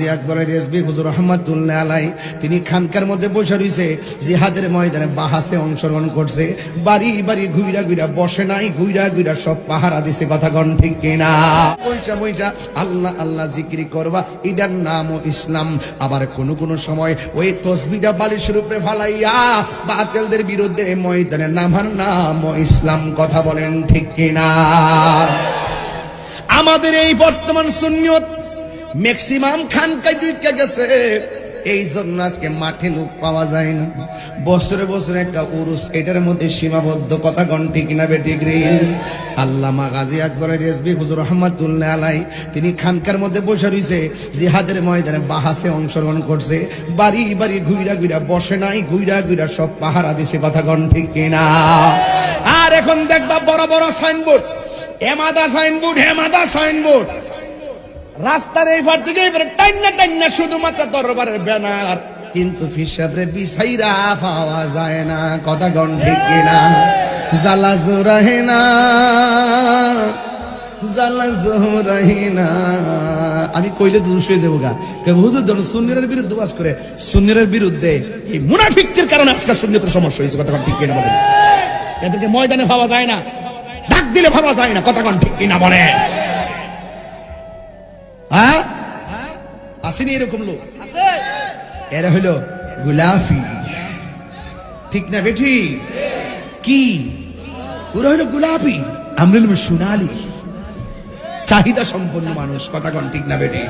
গাজী আকবর রেজভী হুজুর রহমাতুল্লাহ আলাইহি তিনি খানকার মধ্যে বসে রইছে, জিহাদের ময়দানে বাহাসে অংশগ্রহণ করছে, বাড়ি বাড়ি ঘুইরা ঘুইরা বসে নাই, ঘুইরা ঘুইরা সব পাহারা দিছে। কথা কোন ঠিক কিনা? বইটা বইটা আল্লাহ আল্লাহ জিকির করবা, এটার নামও ইসলাম। আবার কোন কোন সময় ওই তসবিহটা বালিশের উপরে ফালাইয়া বাতিলদের বিরুদ্ধে ময়দানে নামার নামও ইসলাম। কথা বলেন ঠিক কিনা? আমাদের এই বর্তমান সুন্নিয়ত ম্যাক্সিমাম খানকায় ঢুকে গেছে, এই জন্য আজকে মাঠে লোক পাওয়া যায় না। বছরে বছরে একটা উরুস, এটার মধ্যে সীমাবদ্ধ। কথা কোন ঠিক না বেঠিক রে? আল্লামা গাজী আকবর রেজভী হুজুর রহমাতুল্লাহ আলাইহি তিনি খানকার মধ্যে বসে রইছে, জিহাদের ময়দানে বাহাসে অংশগ্রহণ করছে, বাড়ি বাড়ি ঘুইরা ঘুইরা বসে নাই, ঘুইরা ঘুইরা সব পাহারা দিছে। কথা কোন ঠিক কিনা? আর এখন দেখবা বড় বড় সাইনবোর্ড, হেমাদা সাইনবোর্ড, হেমাদা সাইনবোর্ড, রাস্তার এই পার থেকে এবারে টাইনা টাইনা শুধুমাত্র দরবারের ব্যানার, কিন্তু ফিসাবরে বিছাইরা পাওয়া যায় না। কথা কোন ঠিক কিনা? জালা জোরাহেনা, জালা জোরাহেনা। আমি কইলে দোষ হয়ে যাবো গা, হুজুর ধরুন সুন্নিদের বিরুদ্ধে বাস করে, সুন্নিদের বিরুদ্ধে এই মুনাফিকদের কারণে আজকে সুন্নিদের সমস্যা হয়েছে। কথা কোন ঠিক কিনা বলেন? এদেরকে ময়দানে পাওয়া যায় না, ডাক দিলে ভাবা যায় না। কথা কোন ঠিক কিনা বলে? হ্যাঁ আসেনি এরকম লোক? এরা হলো গোলাফি, ঠিক না বেঠি? কি ওরা হলো গোলাপি, আমরা হলো সোনালি, চাহিদা সম্পন্ন মানুষ। কথা কোন ঠিক না বেঠি?